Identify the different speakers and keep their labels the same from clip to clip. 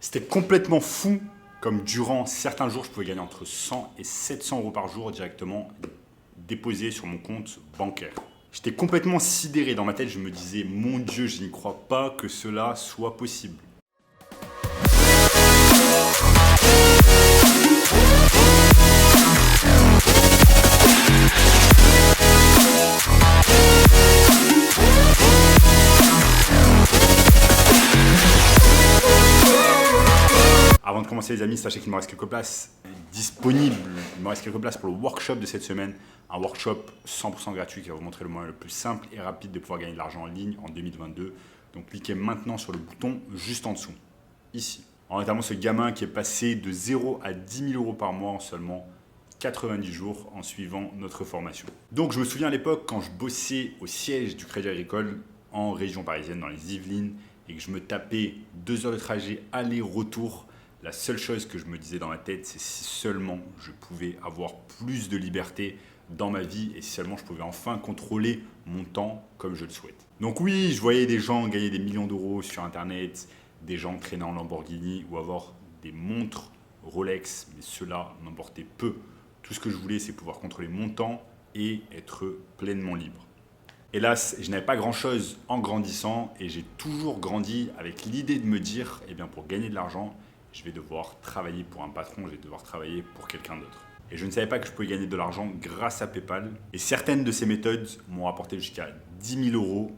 Speaker 1: C'était complètement fou, comme durant certains jours, je pouvais gagner entre 100 et 700 euros par jour directement déposés sur mon compte bancaire. J'étais complètement sidéré dans ma tête, je me disais, mon Dieu, je n'y crois pas que cela soit possible. Avant de commencer les amis, sachez qu'il me reste quelques places disponibles. Il me reste quelques places pour le workshop de cette semaine. Un workshop 100% gratuit qui va vous montrer le moyen le plus simple et rapide de pouvoir gagner de l'argent en ligne en 2022. Donc cliquez maintenant sur le bouton juste en dessous, ici. En notamment ce gamin qui est passé de 0 à 10 000 euros par mois en seulement 90 jours en suivant notre formation. Donc je me souviens à l'époque quand je bossais au siège du Crédit Agricole en région parisienne, dans les Yvelines, et que je me tapais 2 heures de trajet aller-retour. La seule chose que je me disais dans ma tête, c'est si seulement je pouvais avoir plus de liberté dans ma vie et si seulement je pouvais enfin contrôler mon temps comme je le souhaite. Donc oui, je voyais des gens gagner des millions d'euros sur Internet, des gens traîner en Lamborghini ou avoir des montres Rolex, mais cela m'importait peu. Tout ce que je voulais, c'est pouvoir contrôler mon temps et être pleinement libre. Hélas, je n'avais pas grand-chose en grandissant et j'ai toujours grandi avec l'idée de me dire, eh bien pour gagner de l'argent, je vais devoir travailler pour un patron, je vais devoir travailler pour quelqu'un d'autre. Et je ne savais pas que je pouvais gagner de l'argent grâce à PayPal. Et certaines de ces méthodes m'ont rapporté jusqu'à 10 000 euros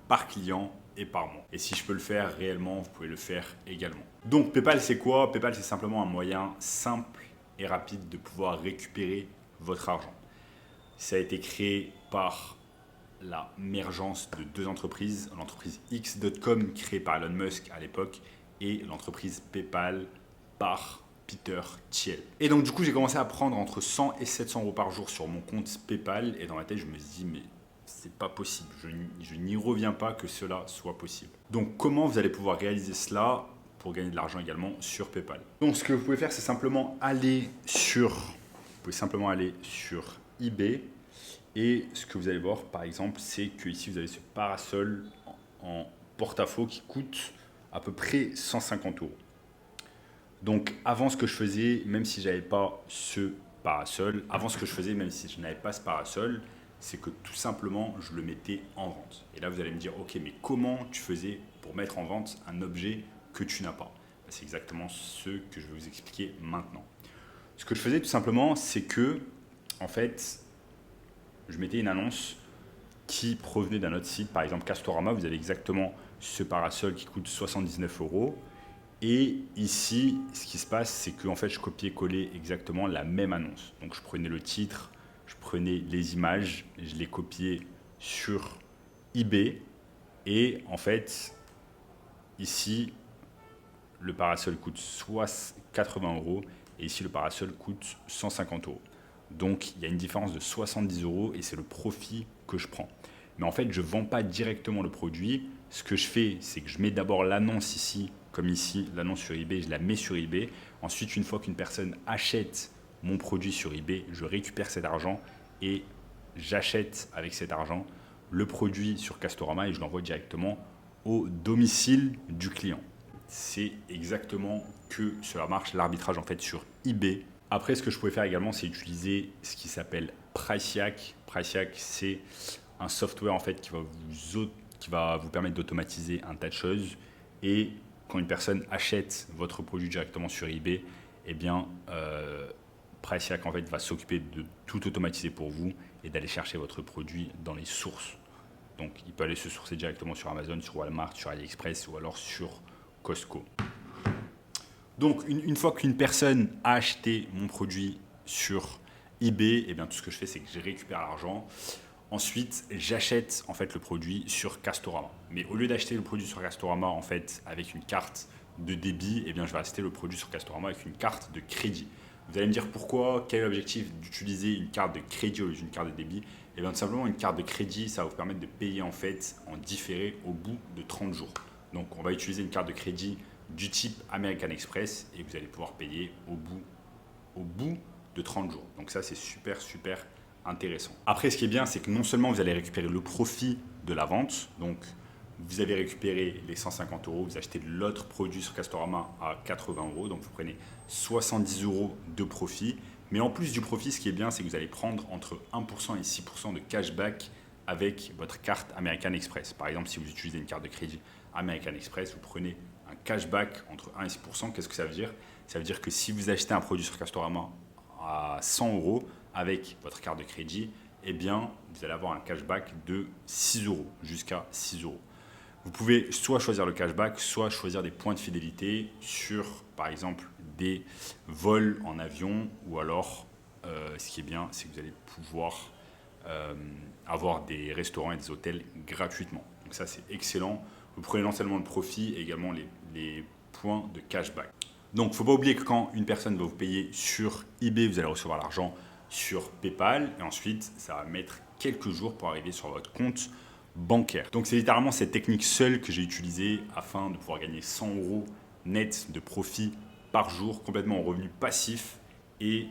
Speaker 1: par client et par mois. Et si je peux le faire réellement, vous pouvez le faire également. Donc PayPal, c'est quoi? PayPal, c'est simplement un moyen simple et rapide de pouvoir récupérer votre argent. Ça a été créé par l'émergence de deux entreprises, l'entreprise X.com créée par Elon Musk à l'époque et l'entreprise PayPal par Peter Thiel. Et donc du coup j'ai commencé à prendre entre 100 et 700 euros par jour sur mon compte PayPal et dans ma tête je me suis dit mais c'est pas possible, je n'y reviens pas que cela soit possible. Donc comment vous allez pouvoir réaliser cela pour gagner de l'argent également sur PayPal? Donc ce que vous pouvez faire c'est simplement aller sur eBay et ce que vous allez voir par exemple c'est que ici vous avez ce parasol en porte-à-faux qui coûte à peu près 150 euros. Donc avant ce que je faisais, même si je n'avais pas ce parasol, c'est que tout simplement je le mettais en vente. Et là vous allez me dire, ok mais comment tu faisais pour mettre en vente un objet que tu n'as pas? C'est exactement ce que je vais vous expliquer maintenant. Ce que je faisais tout simplement, c'est que en fait, je mettais une annonce qui provenait d'un autre site, par exemple Castorama, vous avez exactement ce parasol qui coûte 79 euros. Et ici, ce qui se passe, c'est que en fait, je copiais-collais exactement la même annonce. Donc, je prenais le titre, je prenais les images, je les copiais sur eBay. Et en fait, ici, le parasol coûte 80 euros et ici, le parasol coûte 150 euros. Donc, il y a une différence de 70 euros et c'est le profit que je prends. Mais en fait, je ne vends pas directement le produit. Ce que je fais, c'est que je mets d'abord l'annonce ici, comme ici, l'annonce sur eBay, je la mets sur eBay. Ensuite, une fois qu'une personne achète mon produit sur eBay, je récupère cet argent et j'achète avec cet argent le produit sur Castorama et je l'envoie directement au domicile du client. C'est exactement que cela marche, l'arbitrage en fait sur eBay. Après, ce que je pouvais faire également, c'est utiliser ce qui s'appelle Priceyak. Priceyak, c'est un software en fait qui va vous permettre d'automatiser un tas de choses. Et quand une personne achète votre produit directement sur eBay, eh bien, Priceyak en fait va s'occuper de tout automatiser pour vous et d'aller chercher votre produit dans les sources. Donc, il peut aller se sourcer directement sur Amazon, sur Walmart, sur AliExpress ou alors sur Costco. Donc, une fois qu'une personne a acheté mon produit sur eBay, eh bien, tout ce que je fais, c'est que je récupère l'argent. Ensuite, j'achète en fait le produit sur Castorama. Mais au lieu d'acheter le produit sur Castorama en fait avec une carte de débit, eh bien, je vais acheter le produit sur Castorama avec une carte de crédit. Vous allez me dire pourquoi, quel est l'objectif d'utiliser une carte de crédit au lieu d'une carte de débit? Eh bien, tout simplement, une carte de crédit, ça va vous permettre de payer en fait en différé au bout de 30 jours. Donc, on va utiliser une carte de crédit du type American Express et vous allez pouvoir payer au bout de 30 jours. Donc ça, c'est super intéressant. Après, ce qui est bien, c'est que non seulement vous allez récupérer le profit de la vente, donc vous avez récupéré les 150 euros, vous achetez de l'autre produit sur Castorama à 80 euros, donc vous prenez 70 euros de profit. Mais en plus du profit, ce qui est bien, c'est que vous allez prendre entre 1% et 6% de cashback avec votre carte American Express. Par exemple, si vous utilisez une carte de crédit American Express, vous prenez un cashback entre 1 et 6%. Qu'est-ce que ça veut dire? Ça veut dire que si vous achetez un produit sur Castorama à 100 euros avec votre carte de crédit, eh bien, vous allez avoir un cashback de 6 euros, jusqu'à 6 euros. Vous pouvez soit choisir le cashback, soit choisir des points de fidélité sur, par exemple, des vols en avion, ou alors, ce qui est bien, c'est que vous allez pouvoir avoir des restaurants et des hôtels gratuitement. Donc ça, c'est excellent. Vous prenez non seulement le profit, et également les points de cashback. Donc, il ne faut pas oublier que quand une personne va vous payer sur eBay, vous allez recevoir l'argent sur PayPal, et ensuite, ça va mettre quelques jours pour arriver sur votre compte bancaire. Donc, c'est littéralement cette technique seule que j'ai utilisée afin de pouvoir gagner 100 euros net de profit par jour, complètement en revenu passif. Et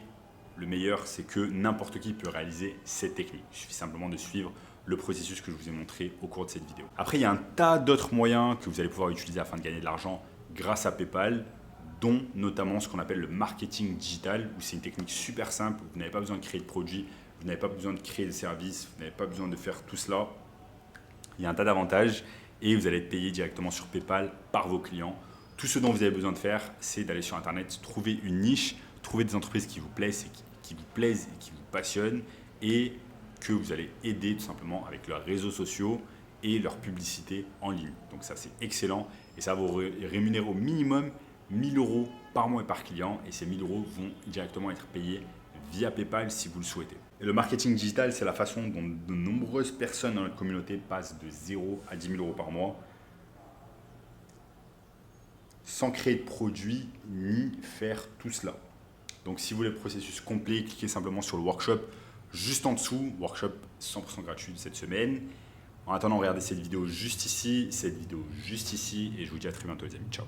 Speaker 1: le meilleur, c'est que n'importe qui peut réaliser cette technique. Il suffit simplement de suivre le processus que je vous ai montré au cours de cette vidéo. Après, il y a un tas d'autres moyens que vous allez pouvoir utiliser afin de gagner de l'argent grâce à PayPal, dont notamment ce qu'on appelle le marketing digital, où c'est une technique super simple. Vous n'avez pas besoin de créer de produits, vous n'avez pas besoin de créer des services, vous n'avez pas besoin de faire tout cela. Il y a un tas d'avantages et vous allez être payé directement sur PayPal par vos clients. Tout ce dont vous avez besoin de faire, c'est d'aller sur Internet, trouver une niche, trouver des entreprises qui vous plaisent et qui vous passionnent, et que vous allez aider tout simplement avec leurs réseaux sociaux et leur publicité en ligne. Donc ça, c'est excellent et ça va vous rémunérer au minimum 1000 euros par mois et par client, et ces 1000 euros vont directement être payés via PayPal si vous le souhaitez. Et le marketing digital, c'est la façon dont de nombreuses personnes dans notre communauté passent de 0 à 10 000 euros par mois sans créer de produit ni faire tout cela. Donc si vous voulez le processus complet, cliquez simplement sur le workshop juste en dessous, workshop 100% gratuit de cette semaine. En attendant, regardez cette vidéo juste ici, et je vous dis à très bientôt les amis. Ciao.